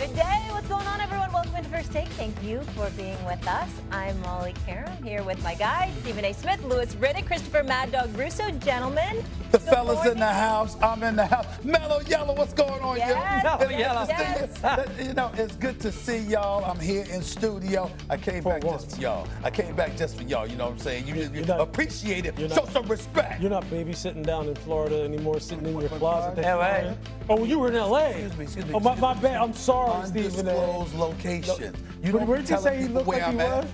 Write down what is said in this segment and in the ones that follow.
Good day. What's going on, everyone? Welcome to First Take. Thank you for being with us. I'm Molly Karam here with my guys, Stephen A. Smith, Louis Riddick, Christopher Mad Dog Russo. Gentlemen, the fellas in the house. I'm in the house. Mellow Yellow, what's going on? Yes. Mellow Yellow. Yes. You know, it's good to see y'all. I'm here in studio. I came back just for y'all. You know what I'm saying? You appreciate it. Show some respect. You're not babysitting down in Florida anymore, sitting in your closet. LA. Oh, you were in LA. Excuse me. Oh, my bad. I'm sorry, Stephen. Undisclosed location. Where did you say he looked like he was?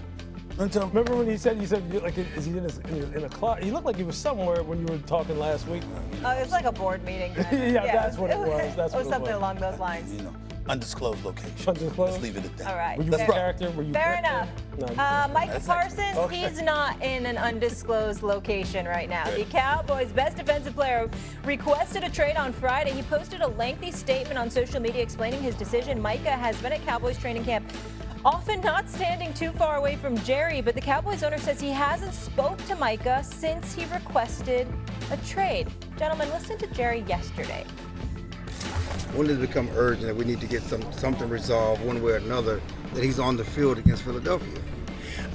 Until Remember when he said, like, is he in a closet? He looked like he was somewhere when you were talking last week. Oh, it was like a board meeting. Yeah, that's what it was. It was something along those lines. you know, undisclosed location. Undisclosed? Let's leave it at that. All right. Were you a character? Were you Fair enough. No, Micah Parsons, okay. he's not in an undisclosed location right now. The Cowboys' best defensive player requested a trade on Friday. He posted a lengthy statement on social media explaining his decision. Micah has been at Cowboys training camp, often not standing too far away from Jerry, but the Cowboys owner says he hasn't spoke to Micah since he requested a trade. Gentlemen, listen to Jerry yesterday. When did it become urgent that we need to get something resolved one way or another that he's on the field against Philadelphia?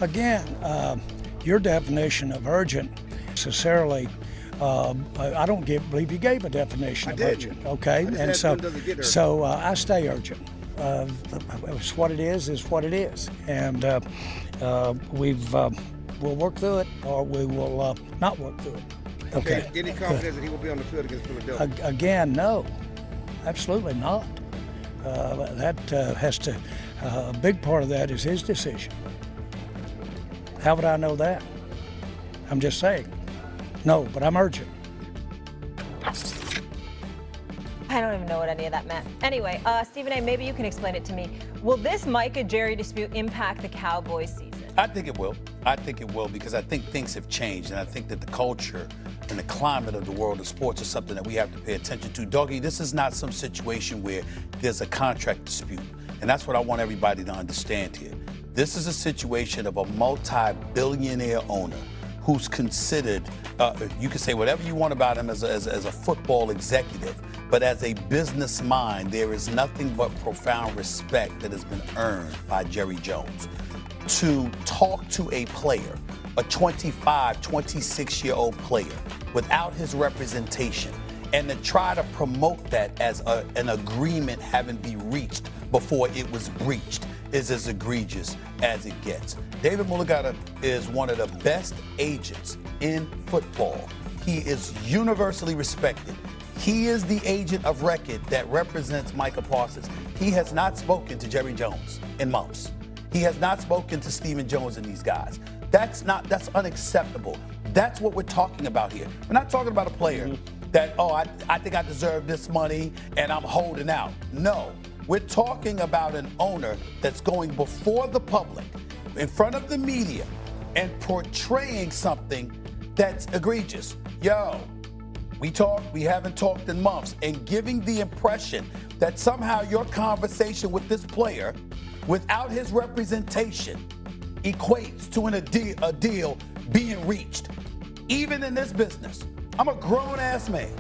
Again, your definition of urgent necessarily, I don't believe you gave a definition of urgent. Okay, and so I stay urgent. It's what it is what it is, and we'll work through it, or we will not work through it. Okay. Any confidence that he will be on the field against Philadelphia? Again, no, absolutely not. That has to. A big part of that is his decision. How would I know that? I'm just saying. No, but I'm urgent. I don't even know what any of that meant. Anyway, Stephen A., maybe you can explain it to me. Will this Micah-Jerry dispute impact the Cowboys season? I think it will. I think it will, because I think things have changed, and I think that the culture and the climate of the world of sports is something that we have to pay attention to. Doggy, this is not some situation where there's a contract dispute, and that's what I want everybody to understand here. This is a situation of a multi-billionaire owner who's considered, you can say whatever you want about him as a football executive, but as a business mind, there is nothing but profound respect that has been earned by Jerry Jones. To talk to a player, a 25, 26-year-old player, without his representation, and to try to promote that as an agreement having been reached before it was breached is as egregious as it gets. David Mulligata is one of the best agents in football. He is universally respected. He is the agent of record that represents Micah Parsons. He has not spoken to Jerry Jones in months. He has not spoken to Stephen Jones and these guys. That's unacceptable. That's what we're talking about here. We're not talking about a player that, I think I deserve this money and I'm holding out. No, we're talking about an owner that's going before the public, in front of the media, and portraying something that's egregious. Yo, we haven't talked in months, and giving the impression that somehow your conversation with this player, without his representation, equates to a deal being reached. Even in this business, I'm a grown-ass man.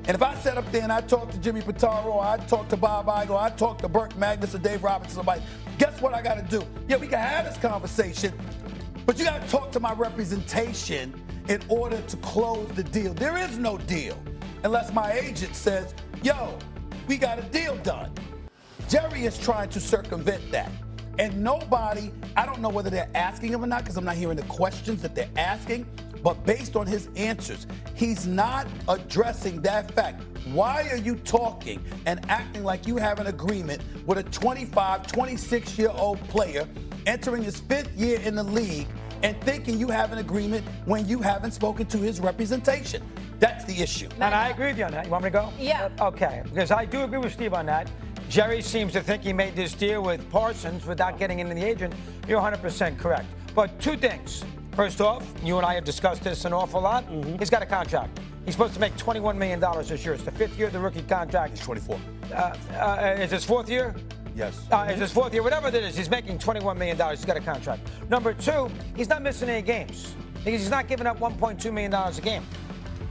And if I sat up there and I talked to Jimmy Pitaro, or I talked to Bob Iger, or I talked to Burke Magnus or Dave Robertson, somebody, guess what I got to do? Yeah, we can have this conversation, but you got to talk to my representation in order to close the deal. There is no deal unless my agent says, yo, we got a deal done. Jerry is trying to circumvent that. And nobody, I don't know whether they're asking him or not, because I'm not hearing the questions that they're asking, but based on his answers, he's not addressing that fact. Why are you talking and acting like you have an agreement with a 25, 26-year-old player entering his 5th year in the league and thinking you have an agreement when you haven't spoken to his representation? That's the issue. And I agree with you on that. You want me to go? Yeah. Okay, because I do agree with Steve on that. Jerry seems to think he made this deal with Parsons without getting into the agent. You're 100% correct. But two things. First off, you and I have discussed this an awful lot. He's got a contract. He's supposed to make $21 million this year. It's the 5th year of the rookie contract. He's 24. Is his 4th year? Yes. Is his 4th year? Whatever it is, he's making $21 million. He's got a contract. Number two, he's not missing any games. He's not giving up $1.2 million a game.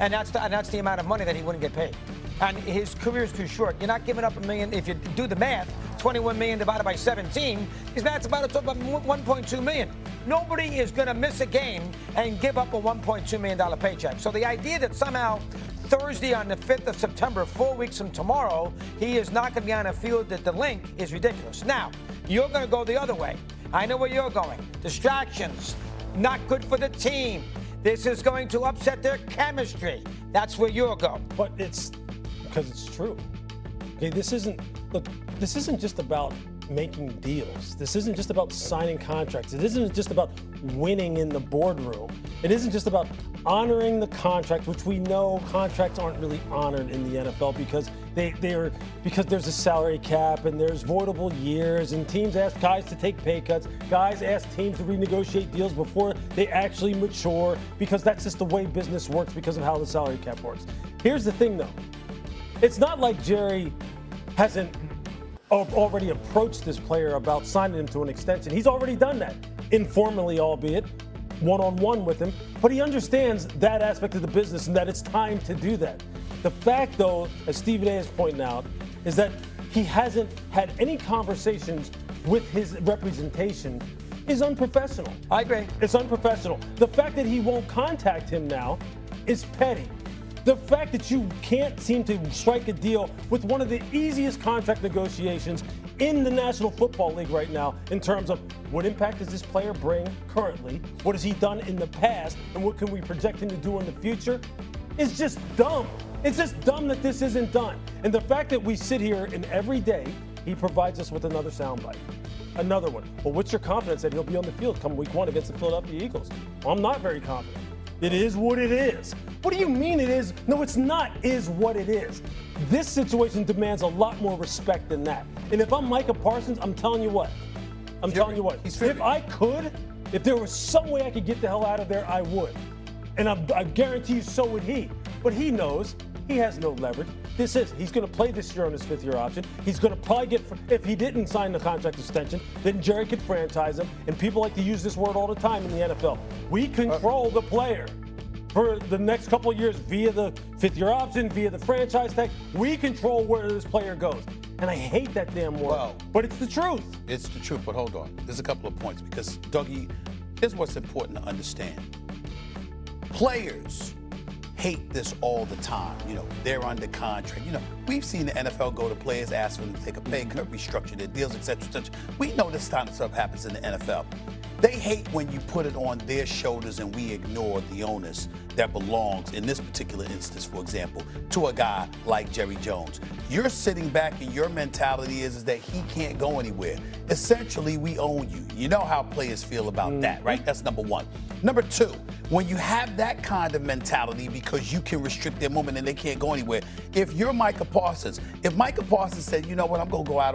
And that's the amount of money that he wouldn't get paid. And his career is too short. You're not giving up $1 million. If you do the math, 21 million divided by 17, because that's about 1.2 million. Nobody is going to miss a game and give up a $1.2 million paycheck. So the idea that somehow Thursday on the 5th of September, 4 weeks from tomorrow, he is not going to be on the field at the link is ridiculous. Now, you're going to go the other way. I know where you're going. Distractions, not good for the team. This is going to upset their chemistry. That's where you're going. But it's because it's true. Okay, this isn't just about making deals. This isn't just about signing contracts. It isn't just about winning in the boardroom. It isn't just about honoring the contract, which we know contracts aren't really honored in the NFL because because there's a salary cap and there's voidable years and teams ask guys to take pay cuts. Guys ask teams to renegotiate deals before they actually mature because that's just the way business works because of how the salary cap works. Here's the thing though. It's not like Jerry hasn't already approached this player about signing him to an extension. He's already done that, informally albeit, one-on-one with him, but he understands that aspect of the business and that it's time to do that. The fact, though, as Stephen A is pointing out, is that he hasn't had any conversations with his representation is unprofessional. I agree. It's unprofessional. The fact that he won't contact him now is petty. The fact that you can't seem to strike a deal with one of the easiest contract negotiations in the National Football League right now in terms of what impact does this player bring currently, what has he done in the past, and what can we project him to do in the future, is just dumb. It's just dumb that this isn't done. And the fact that we sit here and every day he provides us with another soundbite. Another one. Well, what's your confidence that he'll be on the field come week 1 against the Philadelphia Eagles? Well, I'm not very confident. It is what it is. What do you mean it is? No, it's not is what it is. This situation demands a lot more respect than that. And if I'm Micah Parsons, I'm telling you what. If I could, if there was some way I could get the hell out of there, I would. And I guarantee you so would he. But he knows he has no leverage. He's going to play this year on his 5th-year option. He's going to probably if he didn't sign the contract extension, then Jerry could franchise him. And people like to use this word all the time in the NFL. We control the player for the next couple of years via the 5th-year option, via the franchise tag. We control where this player goes. And I hate that damn word. Well, but it's the truth. It's the truth, but hold on. There's a couple of points because, Dougie, here's what's important to understand. Players hate this all the time. You know, they're under contract. You know, we've seen the NFL go to players, ask them to take a pay cut, restructure their deals, et cetera, et cetera. We know this kind of stuff happens in the NFL. They hate when you put it on their shoulders and we ignore the onus that belongs, in this particular instance, for example, to a guy like Jerry Jones. You're sitting back and your mentality is that he can't go anywhere. Essentially, we own you. You know how players feel about that, right? That's number one. Number two, when you have that kind of mentality because you can restrict their movement and they can't go anywhere, if you're Micah Parsons, if Micah Parsons said, you know what, I'm going to go out